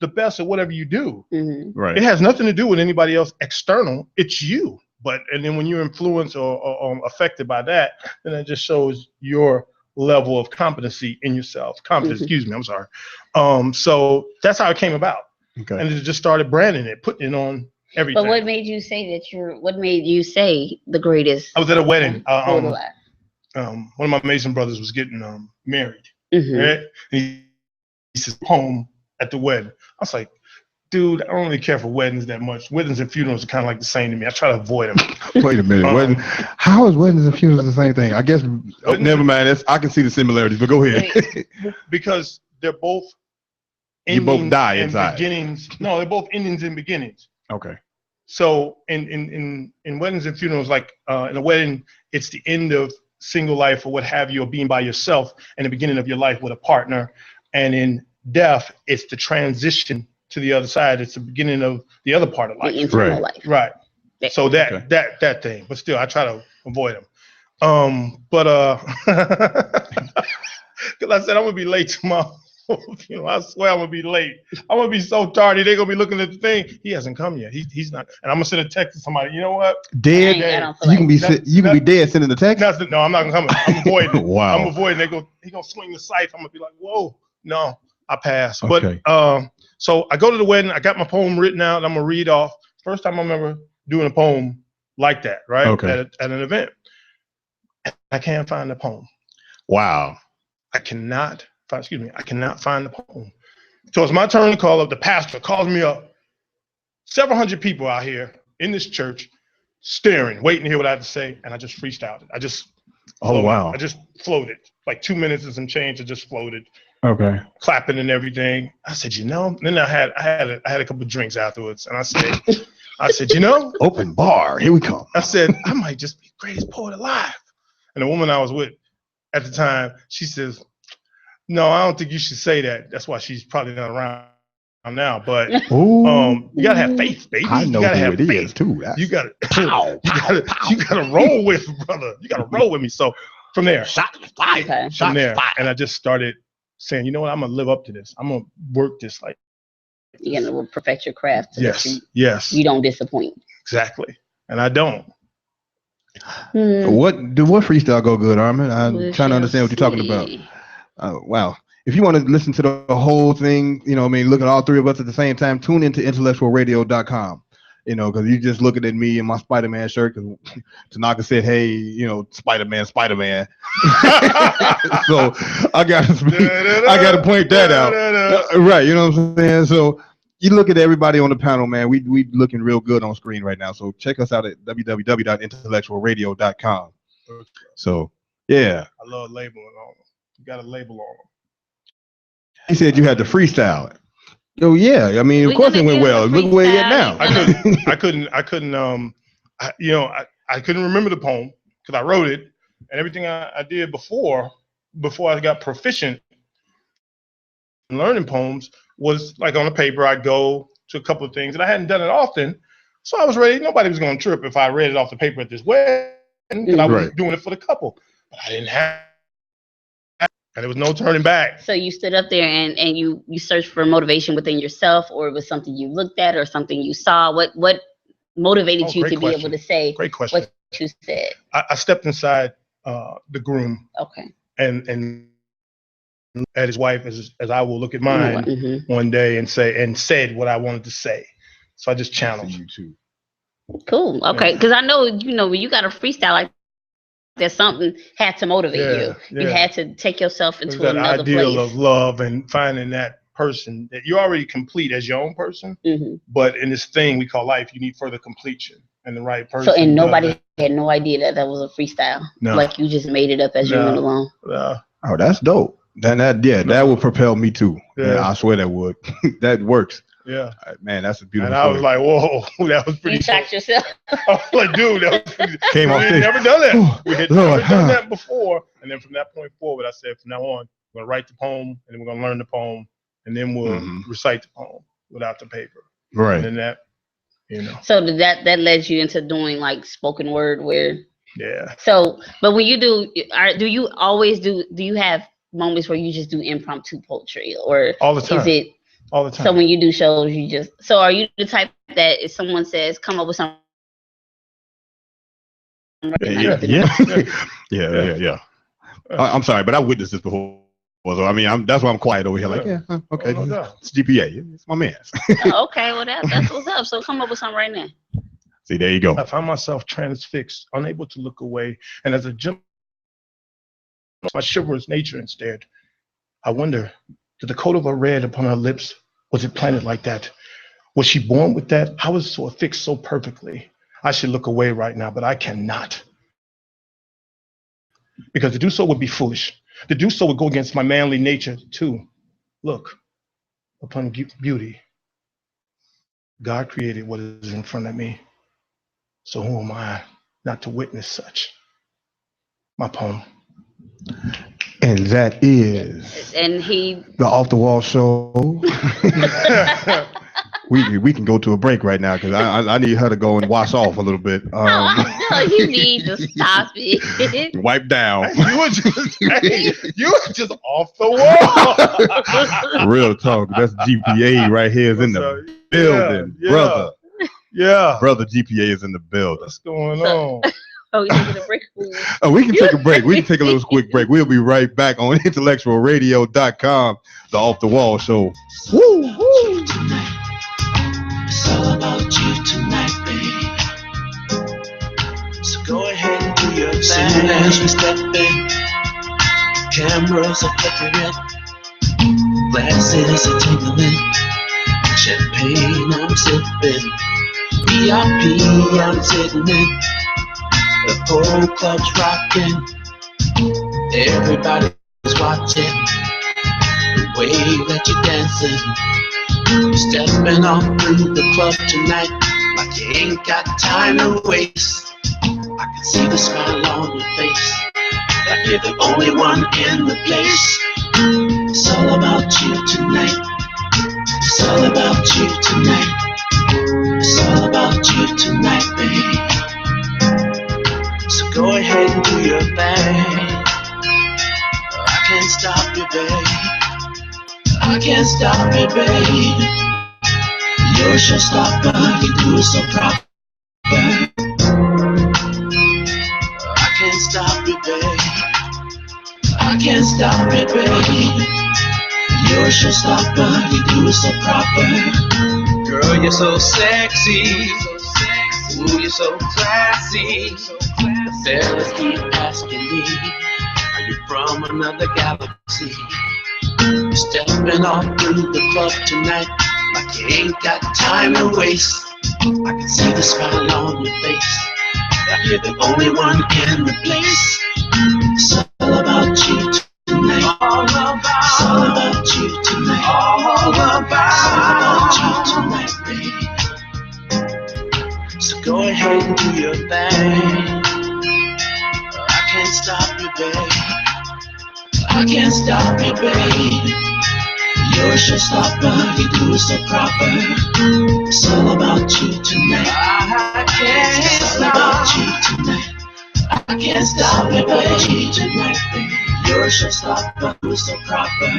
the best at whatever you do. Mm-hmm. Right. It has nothing to do with anybody else external. It's you. And then when you're influenced or affected by that, then it just shows your level of competency in yourself. Competence, excuse me, I'm sorry. So that's how it came about. Okay. And it just started branding it, putting it on everything. But what made you say what made you say the greatest? I was at a wedding. One of my Mason brothers was getting married. Mm-hmm. Right? He says, home at the wedding. I was like, dude, I don't really care for weddings that much. Weddings and funerals are kind of like the same to me. I try to avoid them. Wait a minute. How is weddings and funerals the same thing? I guess, never mind. I can see the similarities, but go ahead. Because they're both you both die inside. Beginnings. No, they're both endings and beginnings. Okay. So in weddings and funerals, like in a wedding, it's the end of single life or what have you, or being by yourself, and the beginning of your life with a partner. And in death, it's the transition to the other side. It's the beginning of the other part of life. The internal life. Right. So that thing, but still I try to avoid them. Because I said I'm gonna be late tomorrow. I swear I'm gonna be late. I'm gonna be so tardy. They're gonna be looking at the thing. He hasn't come yet. He's not. And I'm gonna send a text to somebody. You know what? Dead. You can be dead sending the text. No, I'm not gonna come. I'm avoiding it. Wow. I'm avoiding. He gonna swing the scythe. I'm gonna be like, whoa, no, I pass. Okay. But so I go to the wedding. I got my poem written out. I'm gonna read off. First time I remember doing a poem like that, right? Okay. At an event. I can't find the poem. Wow. I cannot find the poem. So it's my turn to call up. The pastor calls me up. Several hundred people out here in this church staring, waiting to hear what I have to say. And I just freestyled it. Wow. I just floated. Like 2 minutes and some change. I just floated. Okay. Clapping and everything. I said, then I had a couple of drinks afterwards. And I said, open bar. Here we come. I said, I might just be the greatest poet alive. And the woman I was with at the time, she says, no, I don't think you should say that. That's why she's probably not around now. But you gotta have faith, baby. I know who it is too. You gotta roll with me, brother. You gotta roll with me. So from there, and I just started saying, you know what? I'm gonna live up to this. I'm gonna work this like. You're gonna perfect your craft. Yes. You don't disappoint. Exactly, and I don't. What freestyle go good, Armin? I'm trying to understand what you're talking about. Wow. If you want to listen to the whole thing, look at all three of us at the same time, tune into IntellectualRadio.com. Because you just looking at me in my Spider-Man shirt. Because Tanaka said, "Hey, Spider-Man." So I got to point that out, right? You know what I'm saying? So you look at everybody on the panel, man. We looking real good on screen right now. So check us out at www.intellectualradio.com. So yeah, I love labeling on them. You got a label on them. He said you had to freestyle it. Oh yeah, I mean, of course it went well. Look where you're at now. I couldn't remember the poem because I wrote it, and everything I did before I got proficient in learning poems was like on the paper. I'd go to a couple of things, and I hadn't done it often, so I was ready. Nobody was going to trip if I read it off the paper at this wedding because I was doing it for the couple, but I didn't have. And there was no turning back. So you stood up there and you searched for motivation within yourself, or it was something you looked at or something you saw? What motivated you to be able to say what you said? I stepped inside the groom. Okay. And at his wife as I will look at mine one day and said what I wanted to say. So I just channeled. You too. Cool. Okay. Because I know, when you got a freestyle like that, something had to motivate you. You had to take yourself into another place. That ideal of love and finding that person that you're already complete as your own person, but in this thing we call life, you need further completion and the right person. So, and nobody had no idea that was a freestyle. No. Like you just made it up as you went along. Oh, that's dope. That would propel me too. Yeah, I swear that would. That works. Yeah, man, that's a beautiful. And I was like, "Whoa, that was pretty." You shocked yourself. I was like, "Dude, that was pretty." Came off. We had never done that. We had never done that before. And then from that point forward, I said, "From now on, we're gonna write the poem, and then we're gonna learn the poem, and then we'll recite the poem without the paper." Right. And then that, So that led you into doing like spoken word, where. Yeah. So, but when you do you always do? Do you have moments where you just do impromptu poetry, or all the time? Is it All the time. So when you do shows, so are you the type that if someone says, come up with something? Yeah. I'm sorry, but I witnessed this before. So I mean, that's why I'm quiet over here. Like, okay, it's GPA. It's my man. Okay, well that's what's up. So come up with something right now. See, there you go. I found myself transfixed, unable to look away, and as a gentleman, my chivalrous nature instead. I wonder, did the coat of her red upon her lips, was it planted like that? Was she born with that? How was it so affixed so perfectly? I should look away right now, but I cannot. Because to do so would be foolish. To do so would go against my manly nature too. Look upon beauty. God created what is in front of me. So who am I not to witness such? My poem. And that is the Off the Wall Show. We can go to a break right now because I need her to go and wash off a little bit. No, you need to stop it. Wipe down. You were just off the wall. Real talk. That's GPA right here is in the building, brother. Yeah. Brother GPA is in the building. What's going on? You taking a break? We can take a break. We can take a little quick break. We'll be right back on IntellectualRadio.com, the Off the Wall Show. Woo, woo. It's all about you tonight, baby. So go ahead and do your thing. Soon as we step in, cameras are flickering, glasses are tingling, champagne I'm sipping, VIP I'm sitting in, the whole club's rocking, everybody's watching, the way that you're dancing. You're stepping on through the club tonight like you ain't got time to waste. I can see the smile on your face, like you're the only one in the place. It's all about you tonight. It's all about you tonight. It's all about you tonight, baby. So go ahead and do your thing. I can't stop you, babe. I can't stop it, babe. You're a showstopper, you do it so proper. I can't stop it, babe. I can't stop it, babe. You're a showstopper, you do it so proper. Girl, you're so sexy. Ooh, you're so classy. The fellas keep asking me, are you from another galaxy? You're stepping on through the club tonight like you ain't got time to waste. I can see the smile on your face, like you're the only one in the place. It's all about you tonight. It's all about you tonight. It's all about you tonight, baby. So go ahead and do your thing. I can't stop you, babe. I can't stop it, babe. You're a showstopper, you do it so proper. It's all about you tonight. It's all about you tonight. I can't stop it, babe. Tonight, baby. You're a showstopper, you do it so proper.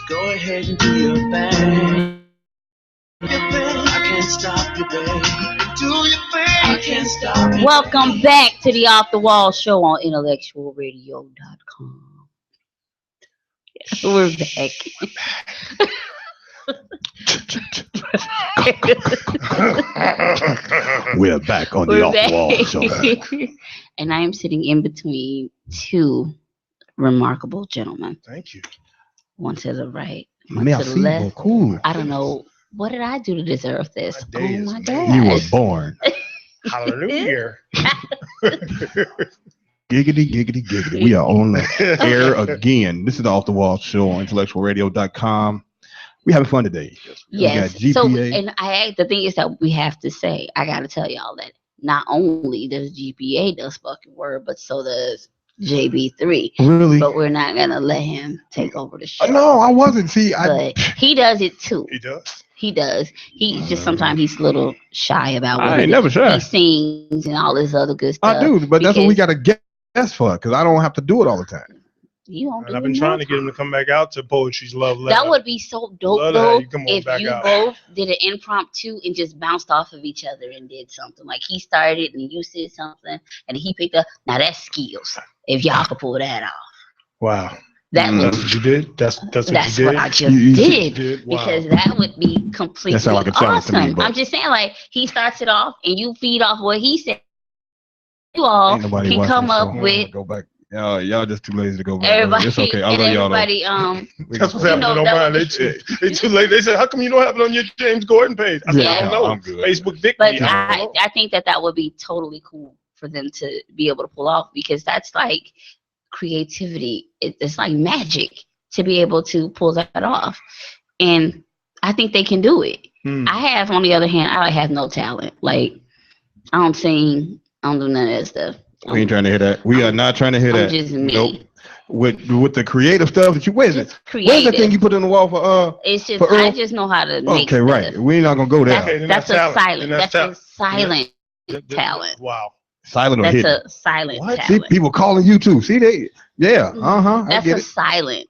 Go ahead and do your thing. I can't stop you, babe. Do your thing. I can't stop you. Welcome back to the Off the Wall Show on IntellectualRadio.com. We're back. We're back on the Off the Wall Show. And I am sitting in between two remarkable gentlemen. Thank you. One to the right, one to the left. Cool. I don't know. What did I do to deserve this? Oh my God. You were born. Hallelujah. Giggity, giggity, giggity. We are on the air again. This is the Off the Wall Show on IntellectualRadio.com. We having fun today. Yes. So, and the thing is that we have to say, I got to tell y'all that not only does GPA does spoken word, but so does JB3. Really? But we're not going to let him take over the show. No, I wasn't. See, but he does it too. He does. He does. He just sometimes he's a little shy about what I ain't never shy. He sings and all this other good stuff. I do, but that's what we got to guess for, because I don't have to do it all the time. You don't. And I've been trying to get him to come back out to Poetry's Love Letter. That would be so dope, though, if you both did an impromptu and just bounced off of each other and did something. Like he started and you said something and he picked up. Now that's skills. If y'all could pull that off. Wow. That's what you did? That's what you did? What I just did. Wow. Because that would be completely like awesome. To me, I'm just saying, like, he starts it off and you feed off what he said. You all can come up with. Go back. Y'all just too lazy to go back. Everybody, it's okay. I'll let y'all know. That's what's happening on mine. They too late. They said, how come you don't have it on your James Gordon page? I said, I don't know. I'm good. Facebook Dick. But I think that would be totally cool for them to be able to pull off, because that's like creativity. It's like magic to be able to pull that off. And I think they can do it. I have, on the other hand, I have no talent. Like, I don't sing. I don't do none of that stuff. We ain't trying to hear that. We are not trying to hear that. Just me. Nope. With the creative stuff that you, where's it? Creative. Where's the thing you put in the wall for It's just I just know how to make stuff. Right. We're not gonna go there. That's a silent. That's a silent talent. Wow. Silent or hidden? That's a silent talent. See, people calling you too. See, that's a silent.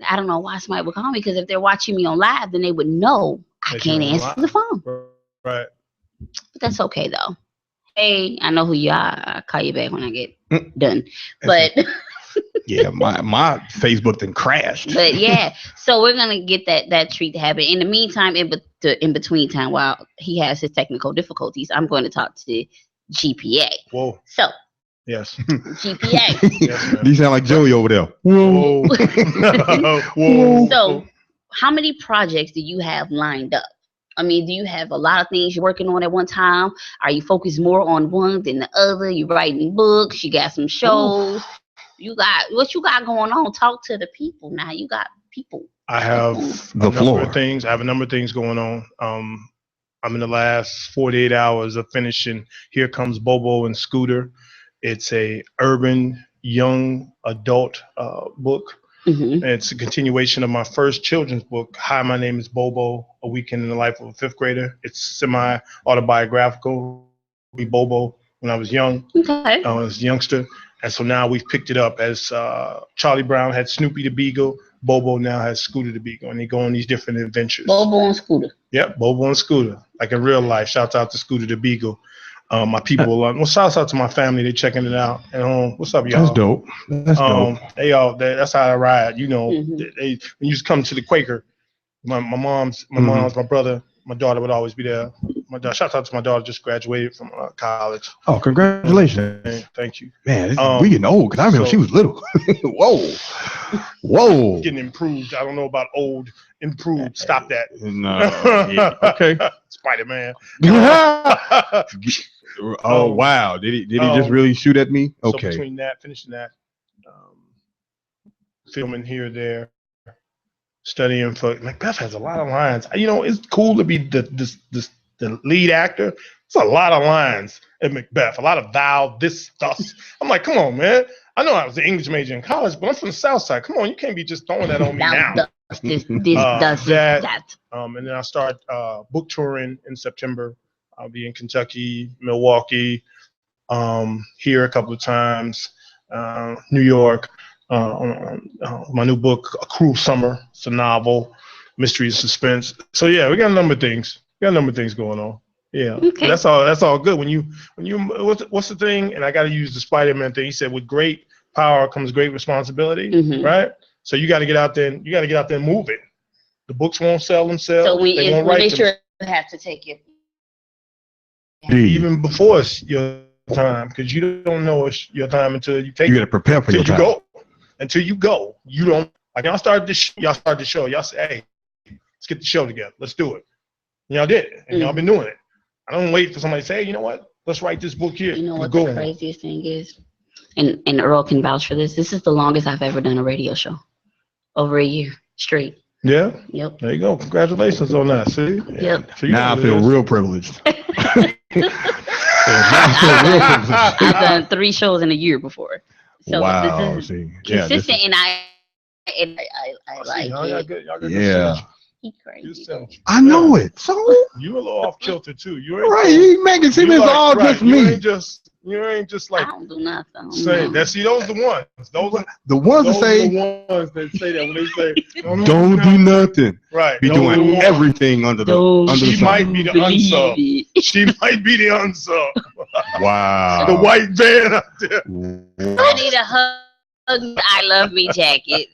I don't know why somebody would call me, because if they're watching me on live, then they would know I can't answer the phone. Right. But that's okay though. Hey, I know who you are. I'll call you back when I get done. But yeah, my Facebook then crashed. But yeah, so we're gonna get that treat to happen. In the meantime, in between time, while he has his technical difficulties, I'm going to talk to GPA. Whoa. So yes. GPA. Yes, you sound like Joey over there. Whoa. Whoa. So how many projects do you have lined up? I mean, do you have a lot of things you're working on at one time? Are you focused more on one than the other? You writing books? You got some shows? What you got going on? Talk to the people now. You got people. I have a number of things. I have a number of things going on. I'm in the last 48 hours of finishing Here Comes Bobo and Scooter. It's a urban young adult book. And it's a continuation of my first children's book, Hi, My Name is Bobo, A Weekend in the Life of a Fifth Grader. It's semi-autobiographical. Bobo when I was young, I was a youngster. And so now we've picked it up as Charlie Brown had Snoopy the Beagle. Bobo now has Scooter the Beagle, and they go on these different adventures. Bobo and Scooter. Yep, Bobo and Scooter. Like in real life. Shouts out to Scooter the Beagle. My people, shouts out to my family. They checking it out at home. What's up, y'all? That's dope. That's dope. That's how I ride. You know, when you just come to the Quaker, my mom's, my brother, my daughter would always be there. Shout out to my daughter, just graduated from college. Oh, congratulations! Thank you, man. We getting old, because I remember she was little. Whoa. Getting improved. I don't know about old. Improved. Stop that. No. Yeah. Okay. Spider-Man. Oh wow! Did he just really shoot at me? Okay. So between that, finishing that, filming here, there, studying for Macbeth has a lot of lines. You know, it's cool to be the lead actor. It's a lot of lines in Macbeth. A lot of thou, this, thus. I'm like, come on, man. I know I was an English major in college, but I'm from the South Side. Come on, you can't be just throwing that on me now. That. And then I start book touring in September. I'll be in Kentucky, Milwaukee, here a couple of times, New York. My new book, A Cruel Summer. It's a novel, mystery and suspense. So yeah, we got a number of things. Going on. Yeah, okay. That's all good. When you what's the thing? And I got to use the Spider-Man thing. He said, with great power comes great responsibility, right? So you got to get out there. You got to get out there and move it. The books won't sell themselves. So they sure have to take it. Even before it's your time, because you don't know it's your time until you take it. You got to prepare for your time. Until you go, you don't. Like y'all started the show. Y'all said, hey, let's get the show together. Let's do it. And y'all did it, and y'all been doing it. I don't wait for somebody to say, hey, you know what? Let's write this book here. You know what the craziest thing is? and Earl can vouch for this. This is the longest I've ever done a radio show. Over a year straight. Yeah. Yep. There you go. Congratulations on that. See. Yep. So now I feel real privileged. I've done 3 shows in a year before. So wow. this is consistent, and I like it. Y'all got yeah. He crazy. I know it. So you a little off kilter too. You ain't right. You make it seem it's all just me. You ain't just like I don't do nothing. say that. See, those are the ones. Those the ones that say the ones that say that when they say don't do nothing. Right. Be doing everything under the She sun. might be the unsub. She might be the unsub. Wow. The white van out there. I need a hug. I love me jacket.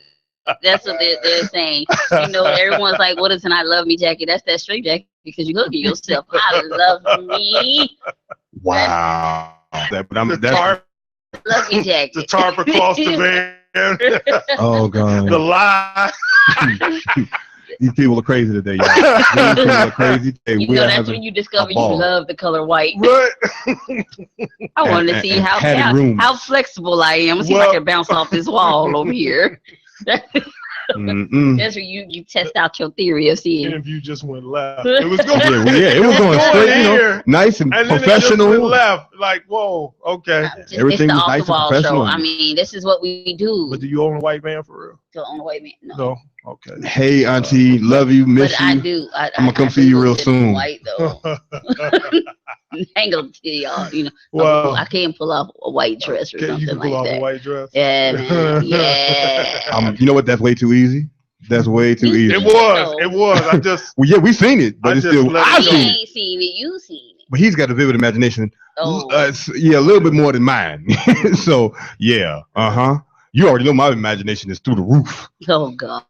That's what they're saying. You know, everyone's like, "What is an I love me jacket?" That's that straight jacket because you hugging yourself. I love me. Wow. The tarp jacket. The tarp across the van. Oh God. The lie. These people are crazy today, y'all. These people are crazy today. You know, that's when you discover you love the color white. Right. I wanted to see how flexible I am. See if I can bounce off this wall over here. That's where you test out your theory of seeing. And if you just went left, it was going. It was going straight, you know, nice and professional. Then it just went left, like whoa, okay. Everything was nice and professional. Show. I mean, this is what we do. But do you own a white van for real? Don't own a white van. No. Okay. Hey, Auntie, love you, miss you. I do. I'm gonna come see you real soon. White though. I ain't gonna tell y'all. You know, well, I can't pull off a white dress or something like that. You can pull off a white dress. Yeah, man. Yeah. You know what? That's way too easy. That's way too easy. It was. I just. Well, yeah, we seen it, but it's still. I ain't seen it. You seen it. But he's got a vivid imagination. Oh. Yeah, a little bit more than mine. So yeah, You already know my imagination is through the roof. Oh God.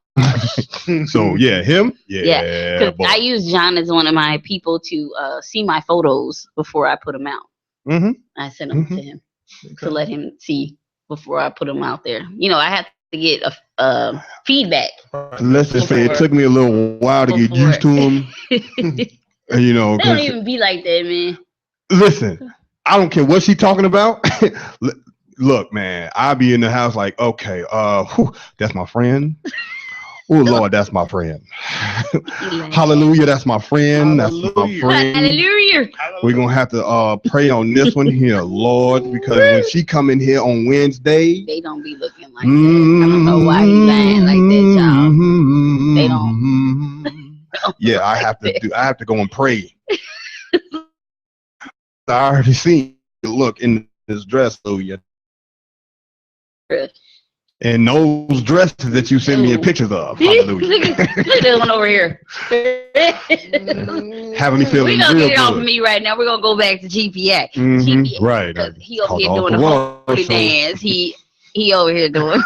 So yeah, him. Yeah. I use John as one of my people to see my photos before I put them out. Mm-hmm. I send them to him to let him see before I put them out there. You know, I have to get a feedback. Let's just say it took me a little while to get used to him. You know, they don't even be like that, man. Listen, I don't care what she's talking about. Look, man, I be in the house like, okay, that's my friend. Oh Lord, that's my friend. Hallelujah, that's my friend. Hallelujah. That's my friend. Hallelujah. We're gonna have to pray on this one here, Lord, because when she come in here on Wednesday, they don't be looking like that. I don't know why he's lying like that, y'all. They don't. Yeah, I have to go and pray. I already seen you look in this dress, Hallelujah. And those dresses that you send me pictures of. Hallelujah. Look at this one over here. Having me feeling real good. We're going to get it off of me right now. We're going to go back to GPA. Mm-hmm. Right. Because he over here doing the holy dance. He over here doing.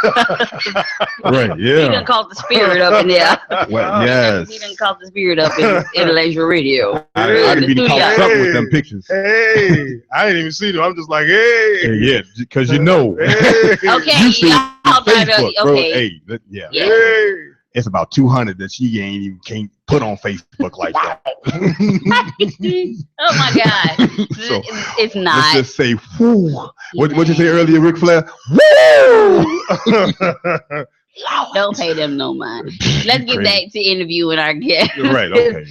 Right, yeah. He done caught the spirit up in there. Well, yes. He done caught the spirit up in Intellectual Radio. I didn't be caught up with them pictures. Hey, I didn't even see them. I'm just like, hey. Yeah, because you know. Hey. Okay. You see Facebook, bro. Okay. Hey, yeah. Hey. It's about 200 that she can't put on Facebook like that. Oh my God. So, it's not. Let's just say, whoo. What you say earlier, Ric Flair? Woo! Don't pay them no mind. Let's get back to interviewing our guest. Right, okay.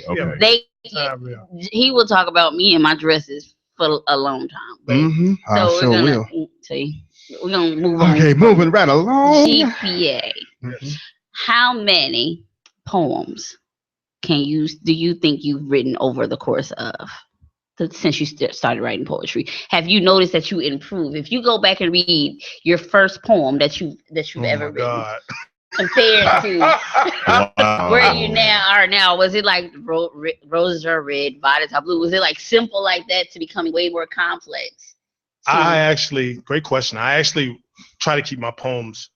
He will talk about me and my dresses for a long time. So we're gonna move on. Okay, moving right along. GPA. How many poems do you think you've written over the course of since you started writing poetry? Have you noticed that you improve? If you go back and read your first poem that you've ever written, compared to where you are now, was it like roses are red, violets are blue? Was it like simple like that to becoming way more complex? Great question. I actually try to keep my poems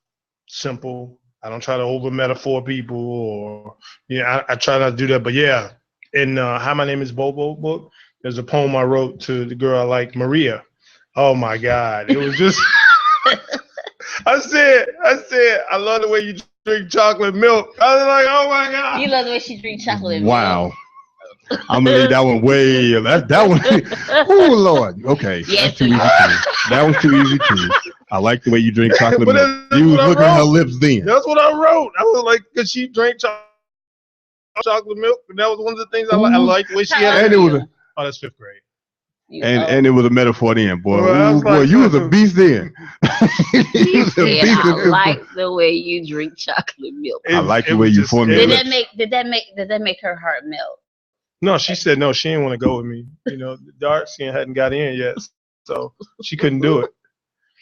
simple. I don't try to over metaphor people or, I try not to do that. But yeah, in How My Name Is Bobo book, there's a poem I wrote to the girl I like, Maria. Oh my God. It was just, I said, I love the way you drink chocolate milk. I was like, oh my God. You love the way she drinks chocolate milk. Wow. I'm gonna leave that one way. That one. Oh Lord. Okay. Yes. That's too easy too. That one's too easy too. I like the way you drink chocolate But milk. that's You was what I looking at her wrote. lips then. That's what I wrote. I was like, because she drank chocolate milk, and that was one of the things I liked the way she had And it. it was Oh, that's 5th grade. and it was a metaphor then, boy. Well, I was boy, like, you was a beast then. You was a said, beast I in like the way you drink chocolate milk. I like the way you form your Did lips. that make her heart melt? No, she said no. She didn't want to go with me. You know, the dark skin hadn't got in yet, so she couldn't do it.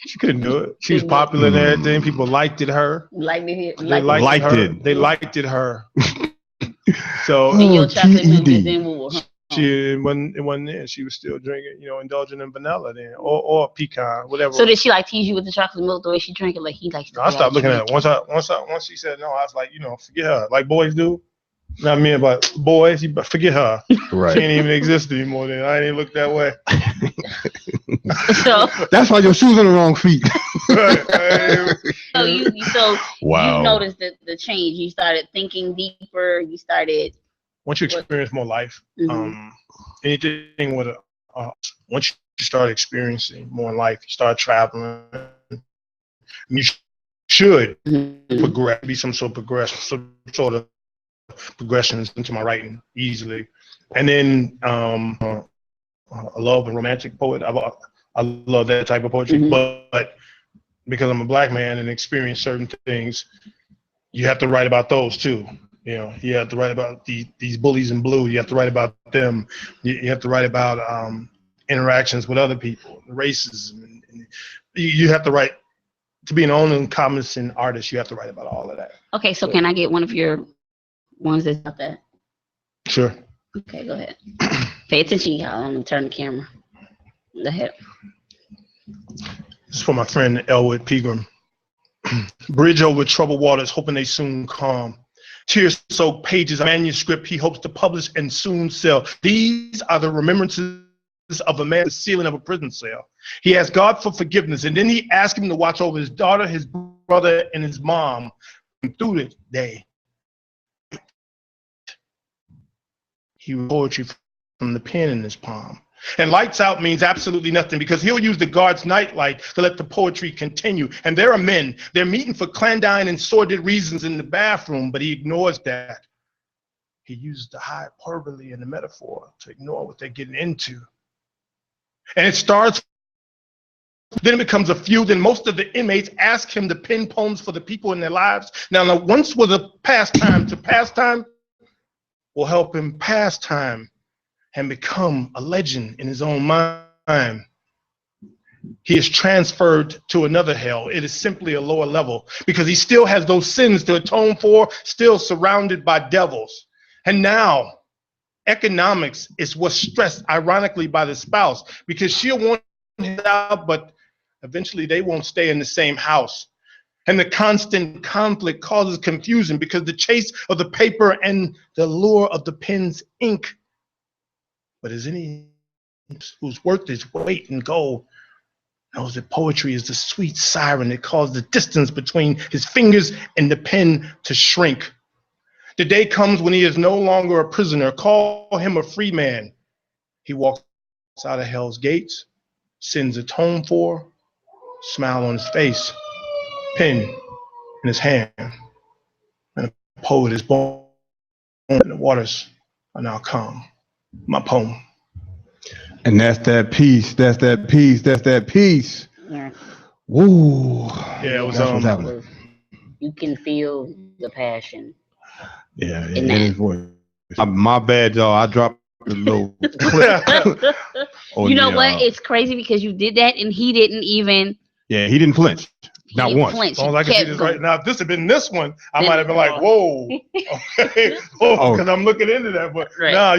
She couldn't do it. She was popular and everything. People liked it. Her. Liked They liked it. Her. So and your chocolate milk just didn't move. Huh? it wasn't there. She was still drinking, indulging in vanilla then, or pecan, whatever. So did she like tease you with the chocolate milk the way she drank it? Like he likes. No, I stopped looking at it. Once she said no, I was like, forget her, like boys do. Not me, but boys, forget her. Right. She ain't even exist anymore. Then I ain't even look that way. So that's why your shoes on the wrong feet. so you noticed the change. You started thinking deeper. You started. Once you experience more life, anything with once you start experiencing more in life, you start traveling. You should progress, be some sort of progressions into my writing easily. And then I love a romantic poet. I love that type of poetry, but because I'm a black man and experience certain things, you have to write about those too. You have to write about these bullies in blue. You have to write about them. You have to write about interactions with other people, racism. And you have to write, to be an all-encompassing artist, you have to write about all of that. Okay, so can I get one of your ones that's about that? Sure. Okay, go ahead. Pay attention, y'all. I'm going to turn the camera. Go ahead. This is for my friend Elwood Pegram. Bridge over troubled waters, hoping they soon calm. Tear-soaked pages, a manuscript he hopes to publish and soon sell. These are the remembrances of a man, the ceiling of a prison cell. He asked God for forgiveness, and then he asked him to watch over his daughter, his brother, and his mom through the day. He wrote poetry from the pen in his palm. And lights out means absolutely nothing because he'll use the guard's nightlight to let the poetry continue. And there are men, they're meeting for clandestine and sordid reasons in the bathroom, but he ignores that. He uses the hyperbole and the metaphor to ignore what they're getting into. And it starts, then it becomes a feud, and most of the inmates ask him to pen poems for the people in their lives. Now once was a pastime, to pastime will help him pass time and become a legend in his own mind. He is transferred to another hell. It is simply a lower level because he still has those sins to atone for, still surrounded by devils. And now, economics is what's stressed, ironically, by the spouse because she'll want him out, but eventually they won't stay in the same house. And the constant conflict causes confusion because the chase of the paper and the lure of the pen's ink. But as any who's worth his weight in gold knows that poetry is the sweet siren that causes the distance between his fingers and the pen to shrink. The day comes when he is no longer a prisoner. Call him a free man. He walks out of hell's gates, sins atoned for, smile on his face, pen in his hand, and a poet is born, and the waters are now calm. My poem. And that's that piece. That's that piece. That's that piece. Yeah. Woo. Yeah, it was what's happening. You can feel the passion. Yeah, in his voice. My bad, y'all. I dropped the little clip. You know what? It's crazy because you did that and he didn't even. Yeah, he didn't flinch. Not once. All I can see this right now. If this had been this one, I might have been like, whoa. Okay. Because I'm looking into that. But no,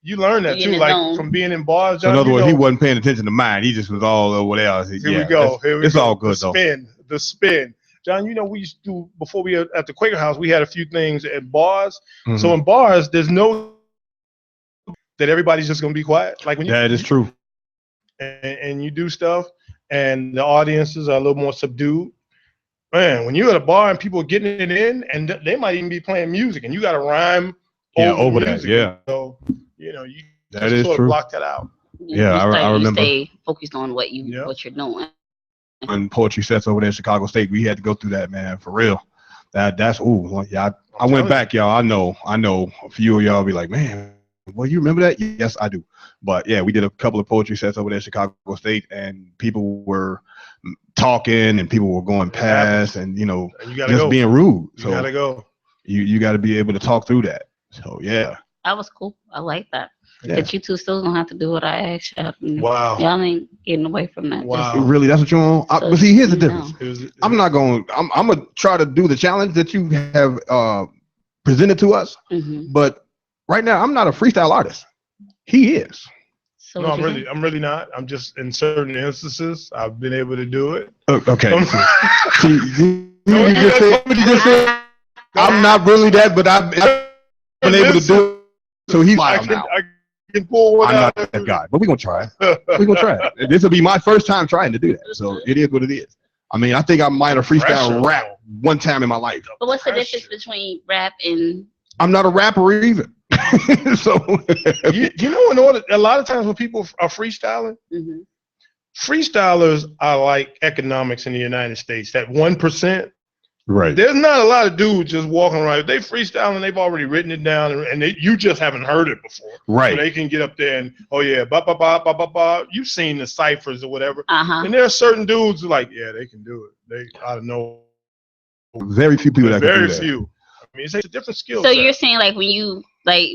you learn that too, like from being in bars. So in other words, he wasn't paying attention to mine. He just was all over there. Here we go. It's all good though. The spin. John, we used to do, before we were at the Quaker House, we had a few things at bars. Mm-hmm. So in bars, there's no that everybody's just going to be quiet. Like when that is true. And you do stuff and the audiences are a little more subdued. Man, when you're at a bar and people are getting it in and they might even be playing music and you got to rhyme over that. Yeah. So, you that is true. Block that out. I remember. You stay focused on what you're doing. poetry sets over there in Chicago State. We had to go through that, man, for real. That's yeah. I went back, y'all. I know a few of y'all be like, man, well, you remember that? Yes, I do. But yeah, we did a couple of poetry sets over there in Chicago State, and people were talking and people were going past, and you just being rude. So you gotta go. You got to be able to talk through that. So yeah, that was cool. I like that. Yeah. But you two still don't have to do what I asked you. Wow. Y'all ain't getting away from that. Wow. Really, that's what you want? So, but see, here's the difference. I'm gonna try to do the challenge that you have presented to us. Mm-hmm. But right now, I'm not a freestyle artist. He is. So no, I'm really not. I'm just in certain instances I've been able to do it. Okay. See, you just said I'm not really that, but I've been able to do it. So he's wild now. I can pull one I'm out. not that guy, but we're gonna try. We're gonna try it. This will be my first time trying to do that. So it is what it is. I mean, I think I might have freestyle rap one time in my life. But what's the difference between rap and? I'm not a rapper either. So you know, a lot of times when people are freestyling, Mm-hmm. freestylers are like economics in the United States. That 1%. right. There's not a lot of dudes just walking around. They freestyling, they've already written it down, and you just haven't heard it before. Right. So they can get up there and, oh yeah, ba ba ba ba ba ba. You've seen the ciphers or whatever. Uh-huh. And there are certain dudes who like, yeah, they can do it. They I don't know. Very few people that can do that. Very few. I mean, it's a different skill. So set. you're saying like when you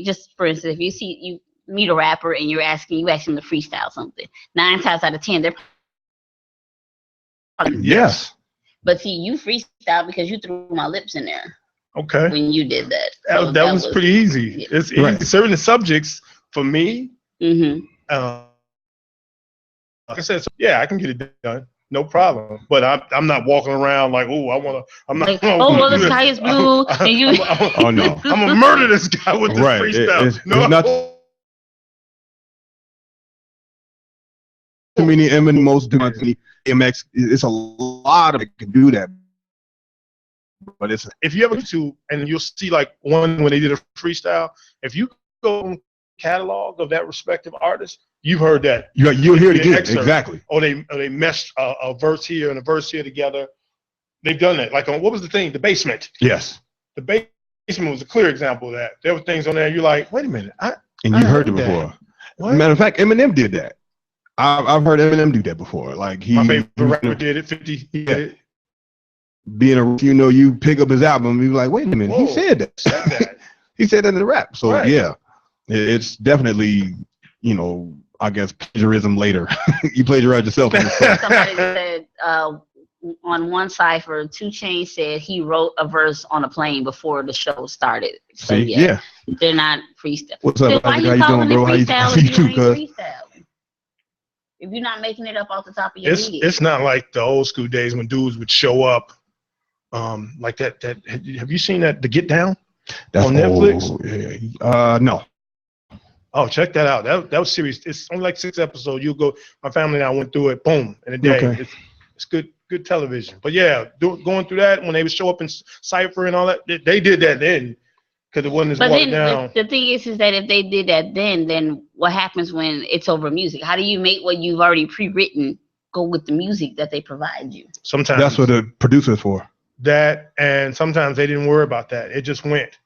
just for instance, if you meet a rapper and you ask him to freestyle something, 9 times out of 10 they're Yes. But see, you freestyle because you threw my lips in there. Okay. When you did that. So that was pretty easy. Yeah. It's easy. Right. Certain subjects for me. Mm-hmm. Like I said, so yeah, I can get it done. No problem. But I'm not walking around like, oh, I'm not. Like, well, the sky is blue. And you. Oh no. I'm gonna murder this guy with this freestyle. It's not too many most MX. It's a lot of it can do that. But it's if you ever to and you'll see like one when they did a freestyle. If you go catalog of that respective artist, you've heard that. You'll hear it again. Exactly. Or they meshed a verse here and a verse here together. They've done that. Like on what was the thing? The Basement. Yes. The Basement was a clear example of that. There were things on there you're like, wait a minute. And you heard it before. What? Matter of fact, Eminem did that. I've heard Eminem do that before. Like my favorite rapper did it. 50. He did it. Being you pick up his album, you're like, wait a minute, he said that. He said that in the rap. So right. Yeah, it's definitely, I guess plagiarism later. You plagiarized yourself. Somebody said on one cipher, 2 Chainz said he wrote a verse on a plane before the show started. So yeah. They're not freestyle. What's up? Why how you doing, bro? How you freestyling? If you're not making it up off the top of your head. It's not like the old school days when dudes would show up like that. Have you seen that, The Get Down? That's on Netflix? No. Oh, check that out. That was serious. It's only like 6 episodes. You go. My family and I went through it. Boom, in a day. Okay. It's good television. But yeah, going through that when they would show up in Cypher and all that, they did that then. Because it wasn't as watered down. The thing is that if they did that then what happens when it's over music? How do you make what you've already pre-written go with the music that they provide you? Sometimes that's what the producer's for. That, and sometimes they didn't worry about that. It just went.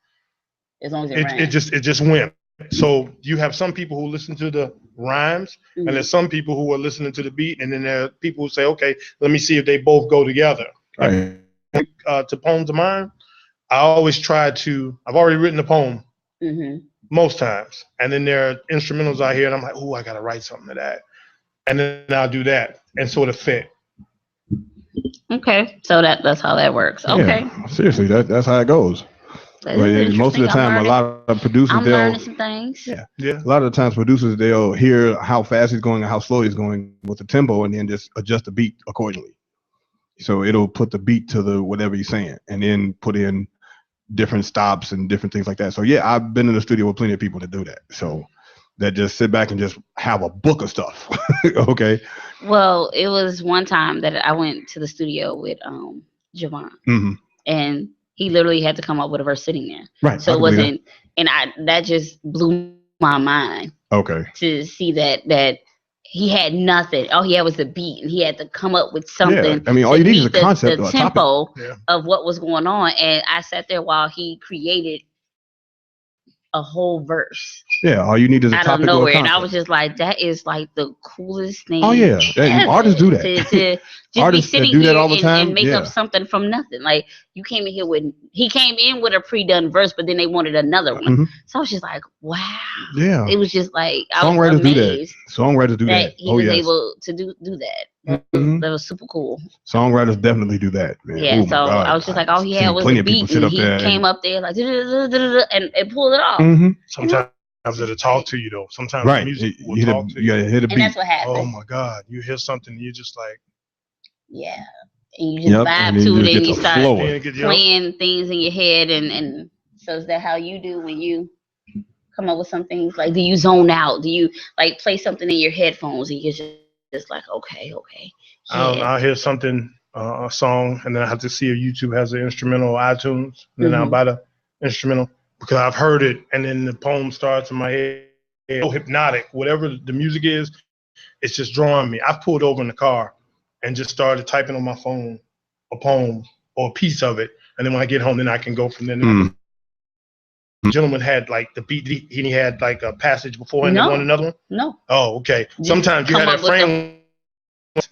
As long as it just went. So you have some people who listen to the rhymes, and there's some people who are listening to the beat, and then there are people who say, okay, let me see if they both go together. Right. To Poems of Mine, I always try to, I've already written the poem most times. And then there are instrumentals out here and I'm like, oh, I got to write something to that. And then I'll do that and sort of fit. Okay. So that's how that works. Okay. Yeah, seriously, that's how it goes. Most of the time, a lot of producers, I'm learning some things. Yeah. A lot of the times producers, they'll hear how fast he's going and how slow he's going with the tempo and then just adjust the beat accordingly. So it'll put the beat to the whatever he's saying and then put in different stops and different things like that. So yeah, I've been in the studio with plenty of people that do that. So that just sit back and just have a book of stuff. Okay. Well, it was one time that I went to the studio with Javon, and he literally had to come up with a verse sitting there. Right. So it wasn't, and that just blew my mind. Okay. To see that he had nothing. All he had was the beat, and he had to come up with something. Yeah. I mean, all you need is a concept or a tempo topic. of what was going on. And I sat there while he created a whole verse. Yeah, all you need is a out topic of nowhere, or a and I concept. was just like, that is like the coolest thing. Oh yeah, artists do that. To just artists be sitting do that here all the time. and make up something from nothing. Like you came in here he came in with a pre-done verse, but then they wanted another one. Mm-hmm. So I was just like, wow. Yeah, it was just like songwriters do that. Songwriters do that. He was able to do that. Mm-hmm. That was super cool. Songwriters definitely do that, man. Yeah, so I was just like, all he had was a beat, and he came up there like and pulled it off. Mm-hmm. Sometimes it'll talk to you though. Sometimes right. music will talk to you. You hit a beat. And that's what happened. Oh my God, you hear something, and you're just like, yeah, and you just vibe to it, and you start playing things in your head, and so is that how you do when you come up with some things? Like, do you zone out? Do you like play something in your headphones, and you're just like, okay. Yeah. I'll hear something, a song, and then I have to see if YouTube has an instrumental on iTunes, and then I'll buy the instrumental because I've heard it, and then the poem starts in my head. So hypnotic, whatever the music is, it's just drawing me. I've pulled over in the car and just started typing on my phone a poem or a piece of it, and then when I get home, then I can go from there. The gentleman had like the beat, he had like a passage before and then one another one? No. Oh, okay. Sometimes you have that frame. If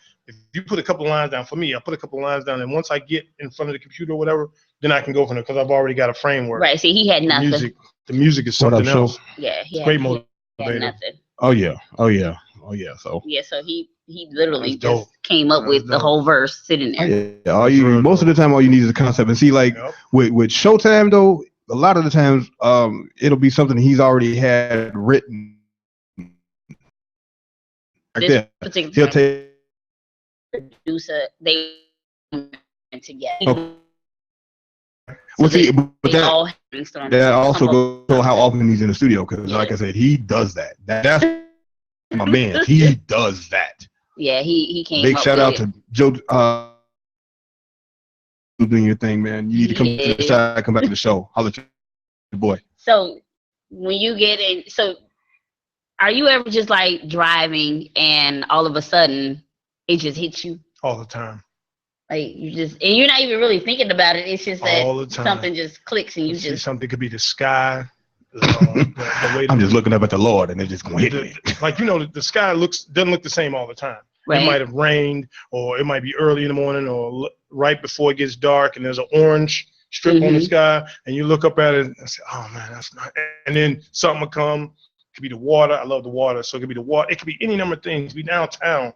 you put a couple of lines down, for me, I put a couple of lines down, and once I get in front of the computer or whatever, then I can go from there because I've already got a framework. Right. See, he had nothing. The music is something else. Yeah, he had nothing. Oh yeah. So so he literally just came up with the whole verse sitting there. Yeah, most of the time all you need is a concept. And see, like with Showtime though, a lot of the times it'll be something he's already had written. Like that. He'll take producer, they together. Okay. Well, see, but that also goes to how often he's in the studio, because like I said, he does that. That's my man. He does that. Yeah, he came. Big shout out to Joe doing your thing, man. You need to come to the side, come back to the show. Holla at your boy. So when you get in, are you ever just like driving and all of a sudden it just hits you? All the time. Like and you're not even really thinking about it. It's just that something just clicks and you just. Something could be the sky. The way I'm just looking up at the Lord and it's just going to hit me. Like, the sky doesn't look the same all the time. Right. It might have rained, or it might be early in the morning, or right before it gets dark, and there's an orange strip on the sky, and you look up at it and say, "Oh man, that's not." And then something will come. It could be the water. I love the water, so it could be the water. It could be any number of things. It could be downtown,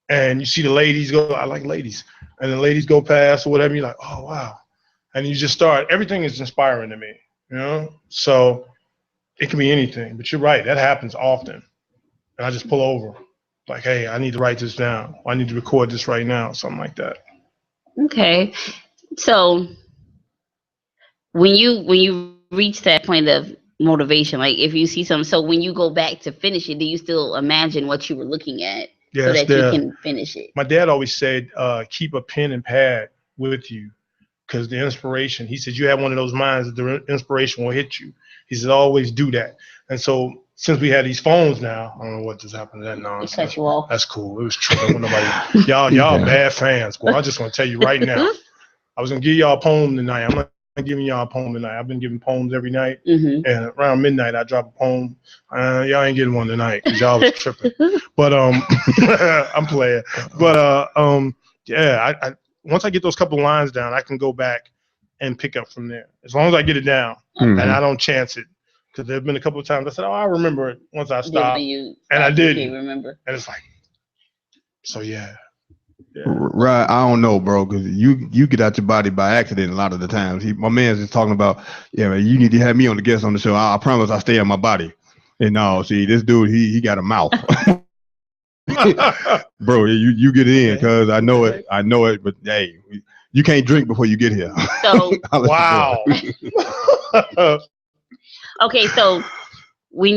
and you see the ladies go. I like ladies, and the ladies go past or whatever. You're like, "Oh wow," and you just start. Everything is inspiring to me, So it can be anything, but you're right. That happens often, and I just pull over. Like, hey, I need to write this down. I need to record this right now, something like that. Okay, so when you reach that point of motivation, like if you see something, so when you go back to finish it, do you still imagine what you were looking at so that you can finish it? My dad always said, keep a pen and pad with you, because the inspiration. He said you have one of those minds that the inspiration will hit you. He said always do that. And so, since we have these phones now, I don't know what just happened to that nonsense. Cut you off. That's cool. It was tripping with nobody. Y'all bad fans. Well, I just want to tell you right now. I was gonna give y'all a poem tonight. I'm not giving y'all a poem tonight. I've been giving poems every night, and around midnight I drop a poem. Y'all ain't getting one tonight because y'all was tripping. But I'm playing. But I once I get those couple lines down, I can go back and pick up from there. As long as I get it down and I don't chance it. Because there have been a couple of times I said, I remember it once I stopped. And I didn't. Remember. And it's like, so yeah. Right. I don't know, bro, because you get out your body by accident a lot of the times. My man's just talking about, man, you need to have me on the guest on the show. I promise I stay on my body. And no, see, this dude, he got a mouth. Bro, you get in because I know it, but hey, you can't drink before you get here. So wow. Okay, so what do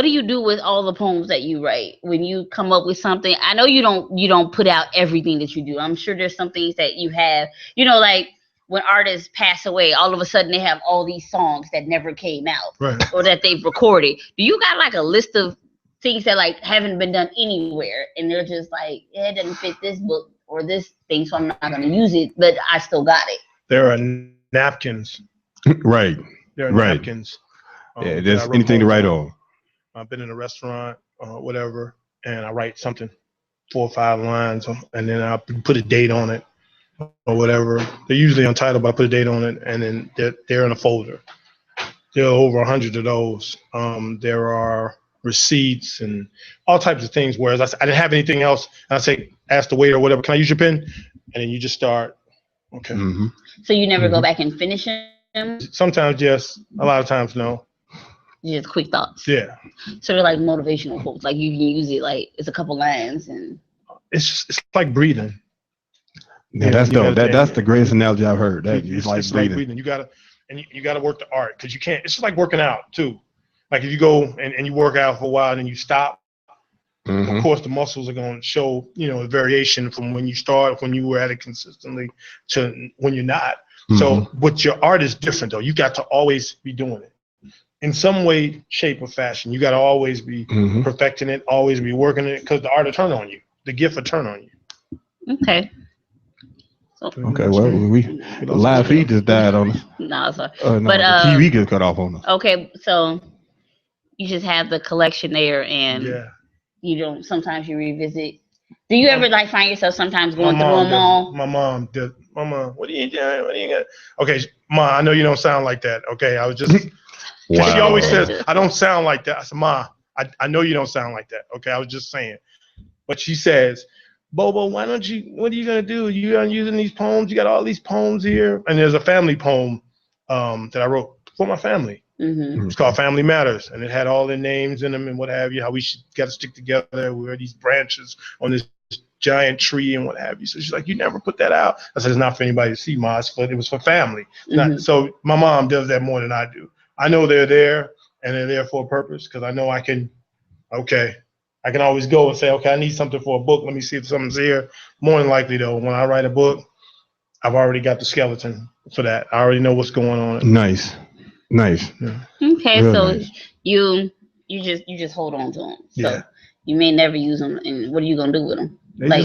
you do with all the poems that you write when you come up with something? I know you don't put out everything that you do. I'm sure there's some things that you have, like when artists pass away, all of a sudden they have all these songs that never came out, right, or that they've recorded. Do you got like a list of things that like haven't been done anywhere, and they're just like, it doesn't fit this book or this thing, so I'm not going to use it, but I still got it. There are napkins. Right. There are napkins. Yeah, there's anything to write on. I've been in a restaurant, whatever, and I write something, 4 or 5 lines, and then I put a date on it or whatever. They're usually untitled, but I put a date on it, and then they're in a folder. There are over 100 of those. There are receipts and all types of things. Whereas I didn't have anything else, and I say, ask the waiter or whatever, can I use your pen? And then you just start. Okay. Mm-hmm. So you never go back and finish them? Sometimes yes, a lot of times no. Just quick thoughts. Yeah. So they're like motivational quotes. Like you can use it like it's a couple lines and. It's like breathing. Yeah, that's dope. That's the greatest analogy I've heard. It's like breathing. You gotta work the art because you can't. It's just like working out too. Like if you go and you work out for a while and then you stop, of course the muscles are going to show, a variation from when you start, when you were at it consistently to when you're not. So, but your art is different though. You got to always be doing it in some way, shape, or fashion. You got to always be perfecting it, always be working it, because the art will turn on you. The gift will turn on you. Okay. Okay, well, the live feed just died on us. No, sorry. No, but the TV just cut off on us. Okay, so you just have the collection there, and you don't. Sometimes you revisit. Do you ever like find yourself sometimes going through them all? My mom did. Mama, what are you doing? What are you got? Okay, Ma, I know you don't sound like that. Okay, I was just. Wow. She always says I don't sound like that. I said, Ma, I know you don't sound like that. Okay, I was just saying. But she says, Bobo, what are you going to do? You are using these poems? You got all these poems here. And there's a family poem that I wrote for my family. It's called Family Matters. And it had all their names in them and what have you, how we got to stick together. We're these branches on this giant tree and what have you. So she's like, you never put that out. I said, it's not for anybody to see, Ma. It was for family. So my mom does that more than I do. I know they're there and they're there for a purpose because I know I can always go and say, okay, I need something for a book. Let me see if something's here. More than likely, though, when I write a book, I've already got the skeleton for that. I already know what's going on. Nice. Yeah. Okay, real so nice. You just hold on to them. So you may never use them. And what are you gonna do with them? Are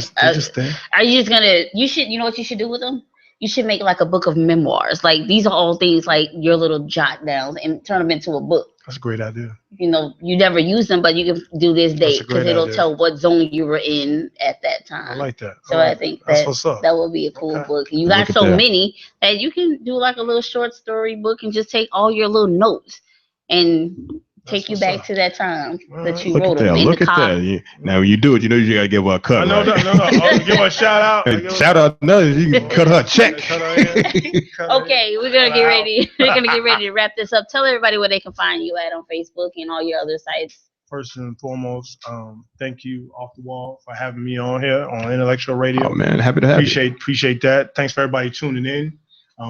you just gonna? You know what you should do with them? You should make like a book of memoirs. Like these are all things like your little jot downs and turn them into a book. That's a great idea. You never use them, but you can do this date because it'll tell what zone you were in at that time. I like that. So I think that would be a cool book. You got so many that you can do like a little short story book and just take all your little notes and take you back to that time that you wrote them. Look at that. Now when you do it, you gotta give her a cut. No. I'll give her a shout out. Shout out. No, you can cut her a check. Okay, we're gonna get ready. We're gonna get ready to wrap this up. Tell everybody where they can find you at on Facebook and all your other sites. First and foremost, thank you, Off the Wall, for having me on here on Intellectual Radio. Oh man, happy to have you. Appreciate that. Thanks for everybody tuning in.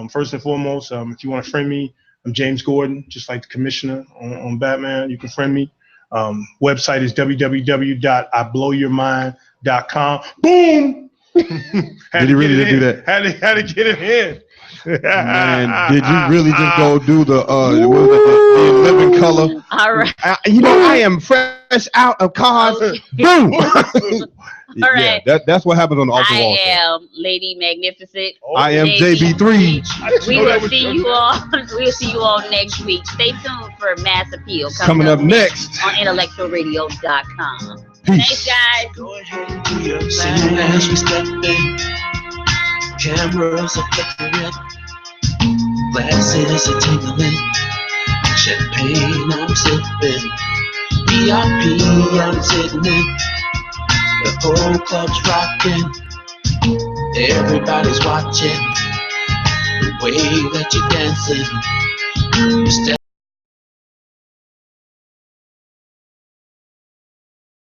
First and foremost, if you want to friend me, I'm James Gordon, just like the commissioner on Batman. You can friend me. Website is www.iblowyourmind.com. Boom! Did you really do that? Had to get it in. Man, did you really just go do the living color? All right. I am fresh out of cars. Okay. Boom! All right. That's what happens on the Off the Wall. I am Lady Magnificent. I am JB3. We will see you all. We'll see you all next week. Stay tuned for Mass Appeal coming up next on IntellectualRadio.com. Peace. Thanks, guys. Go ahead and do your thing as we step in. Cameras are flickering. Glasses are tingling. Champagne I'm sipping. VIP I'm sitting in. The whole club's rocking. Everybody's watching the way that you're dancing.